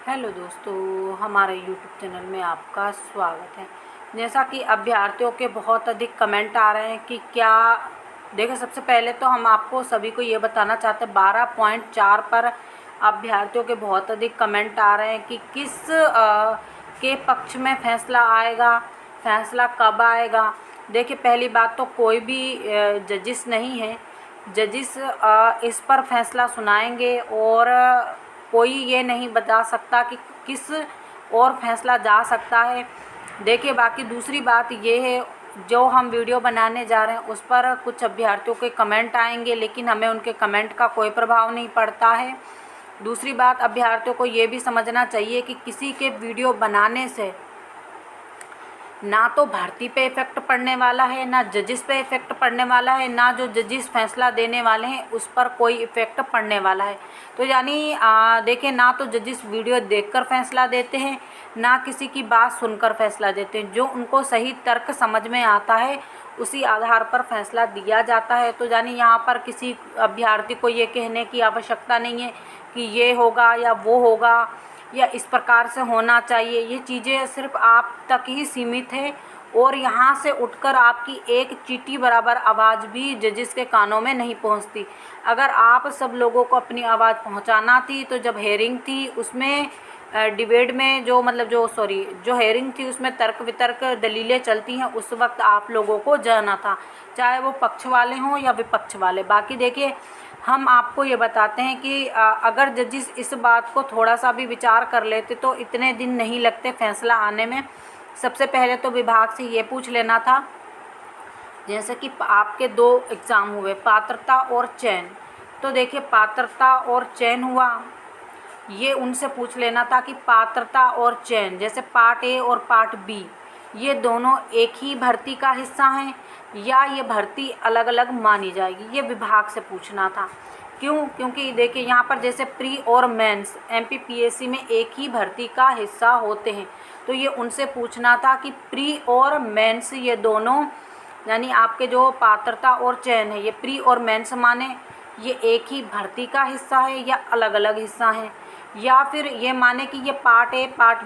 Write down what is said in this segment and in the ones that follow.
Hello दोस्तों, हमारे YouTube channel में आपका स्वागत है। जैसा कि अभ्यर्थियों के बहुत अधिक कमेंट आ रहे हैं कि क्या देखिए, सबसे पहले तो हम आपको सभी को ये बताना चाहते हैं 12.4 पर अभ्यर्थियों के बहुत अधिक कमेंट आ रहे हैं कि किस के पक्ष में फैसला आएगा, फैसला कब आएगा। देखिए, पहली बात तो कोई भी जजिस नहीं है। जजिस इस पर फैसला सुनाएंगे और कोई ये नहीं बता सकता कि किस और फैसला जा सकता है। देखिए, बाकी दूसरी बात ये है, जो हम वीडियो बनाने जा रहे हैं उस पर कुछ अभ्यर्थियों के कमेंट आएंगे, लेकिन हमें उनके कमेंट का कोई प्रभाव नहीं पड़ता है। दूसरी बात, अभ्यर्थियों को ये भी समझना चाहिए कि किसी के वीडियो बनाने से ना तो भर्ती पे इफ़ेक्ट पड़ने वाला है, ना जजिस पे इफ़ेक्ट पड़ने वाला है, ना जो जजिस फैसला देने वाले हैं उस पर कोई इफ़ेक्ट पड़ने वाला है। तो यानी देखिए, ना तो जजिस वीडियो देखकर फैसला देते हैं, ना किसी की बात सुनकर फैसला देते हैं। जो उनको सही तर्क समझ में आता है उसी आधार पर फैसला दिया जाता है। तो यानी यहाँ पर किसी अभ्यर्थी को ये कहने की आवश्यकता नहीं है कि ये होगा या वो होगा या इस प्रकार से होना चाहिए। ये चीज़ें सिर्फ आप तक ही सीमित है और यहाँ से उठकर आपकी एक चींटी बराबर आवाज़ भी जजिस के कानों में नहीं पहुँचती। अगर आप सब लोगों को अपनी आवाज़ पहुँचाना थी तो जब हेयरिंग थी उसमें डिबेट में जो हेयरिंग थी उसमें तर्क वितर्क दलीलें चलती हैं, उस वक्त आप लोगों को जाना था, चाहे वो पक्ष वाले हों या विपक्ष वाले। बाकी देखिए, हम आपको ये बताते हैं कि अगर जजिस इस बात को थोड़ा सा भी विचार कर लेते तो इतने दिन नहीं लगते फैसला आने में। सबसे पहले तो विभाग से ये पूछ लेना था, जैसे कि आपके 2 एग्ज़ाम हुए, पात्रता और चयन। तो देखिए, पात्रता और चयन हुआ, ये उनसे पूछ लेना था कि पात्रता और चयन, जैसे पार्ट ए और पार्ट बी, ये दोनों एक ही भर्ती का हिस्सा हैं या ये भर्ती अलग अलग मानी जाएगी, ये विभाग से पूछना था। क्यों? क्योंकि देखिए, यहाँ पर जैसे प्री और मेंस एमपीपीएससी में एक ही भर्ती का हिस्सा होते हैं, तो ये उनसे पूछना था कि प्री और मेंस ये दोनों, यानी आपके जो पात्रता और चयन है, ये प्री और मेंस माने ये एक ही भर्ती का हिस्सा है या अलग अलग हिस्सा हैं, या फिर ये माने कि ये पार्ट ए पार्ट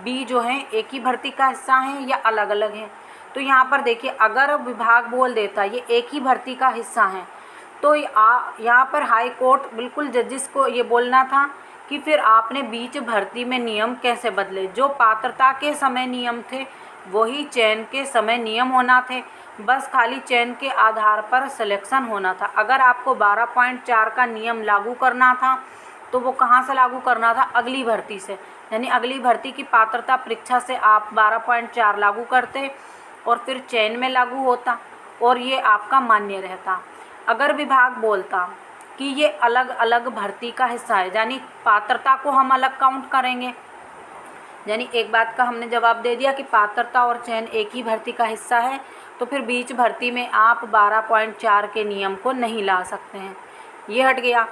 बी जो हैं एक ही भर्ती का हिस्सा हैं या अलग अलग हैं। तो यहाँ पर देखिए, अगर विभाग बोल देता ये एक ही भर्ती का हिस्सा हैं, तो यहाँ पर हाई कोर्ट बिल्कुल जजिस को ये बोलना था कि फिर आपने बीच भर्ती में नियम कैसे बदले। जो पात्रता के समय नियम थे वही चयन के समय नियम होना थे, बस खाली चयन के आधार पर सिलेक्शन होना था। अगर आपको 12.4 का नियम लागू करना था तो वो कहाँ से लागू करना था? अगली भर्ती से, यानी अगली भर्ती की पात्रता परीक्षा से आप 12.4 लागू करते और फिर चयन में लागू होता और ये आपका मान्य रहता। अगर विभाग बोलता कि ये अलग अलग भर्ती का हिस्सा है, यानी पात्रता को हम अलग काउंट करेंगे, यानी एक बात का हमने जवाब दे दिया कि पात्रता और चयन एक ही भर्ती का हिस्सा है, तो फिर बीच भर्ती में आप 12.4 के नियम को नहीं ला सकते हैं, ये हट गया।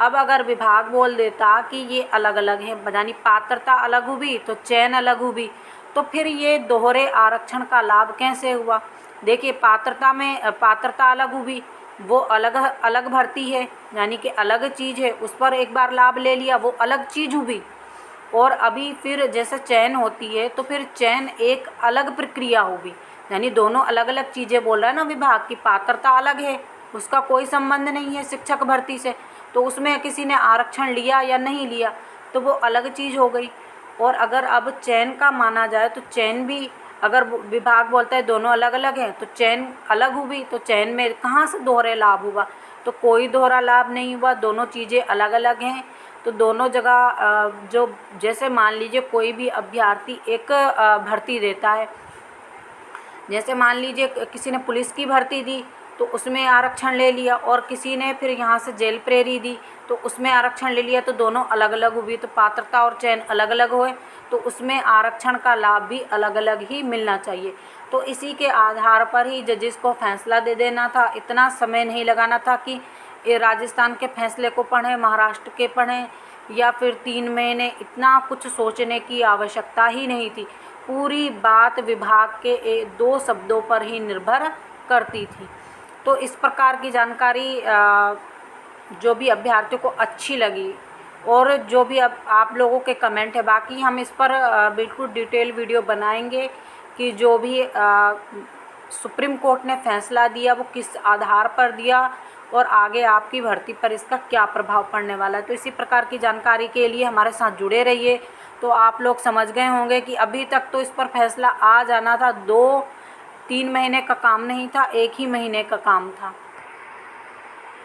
अब अगर विभाग बोल देता कि ये अलग अलग है, यानी पात्रता अलग हुई तो चयन अलग हुई, तो फिर ये दोहरे आरक्षण का लाभ कैसे हुआ? देखिए, पात्रता अलग हुई, वो अलग अलग भर्ती है, यानी कि अलग चीज़ है, उस पर एक बार लाभ ले लिया, वो अलग चीज़ हुई। और अभी फिर जैसे चयन होती है तो फिर चयन एक अलग प्रक्रिया होगी, यानी दोनों अलग अलग चीज़ें बोल रहा है ना विभाग की। पात्रता अलग है, उसका कोई संबंध नहीं है शिक्षक भर्ती से, तो उसमें किसी ने आरक्षण लिया या नहीं लिया तो वो अलग चीज़ हो गई। और अगर अब चयन का माना जाए तो चयन भी, अगर विभाग बोलता है दोनों अलग अलग हैं तो चयन अलग हुई, तो चयन में कहाँ से दोहरे लाभ हुआ? तो कोई दोहरा लाभ नहीं हुआ, दोनों चीज़ें अलग अलग हैं। तो दोनों जगह जो, जैसे मान लीजिए कोई भी अभ्यर्थी एक भर्ती देता है, जैसे मान लीजिए किसी ने पुलिस की भर्ती दी तो उसमें आरक्षण ले लिया, और किसी ने फिर यहाँ से जेल प्रेरी दी तो उसमें आरक्षण ले लिया, तो दोनों अलग अलग हुई, तो पात्रता और चयन अलग अलग हुए, तो उसमें आरक्षण का लाभ भी अलग अलग ही मिलना चाहिए। तो इसी के आधार पर ही जजिस को फैसला दे देना था, इतना समय नहीं लगाना था कि ये राजस्थान के फैसले को पढ़ें, महाराष्ट्र के पढ़ें, या फिर 3 महीने, इतना कुछ सोचने की आवश्यकता ही नहीं थी। पूरी बात विभाग के 2 शब्दों पर ही निर्भर करती थी। तो इस प्रकार की जानकारी जो भी अभ्यर्थियों को अच्छी लगी और जो भी अब आप लोगों के कमेंट है, बाकी हम इस पर बिल्कुल डिटेल वीडियो बनाएंगे कि जो भी सुप्रीम कोर्ट ने फैसला दिया वो किस आधार पर दिया और आगे आपकी भर्ती पर इसका क्या प्रभाव पड़ने वाला है। तो इसी प्रकार की जानकारी के लिए हमारे साथ जुड़े रहिए। तो आप लोग समझ गए होंगे कि अभी तक तो इस पर फैसला आ जाना था, 2-3 महीने का काम नहीं था, 1 ही महीने का काम था।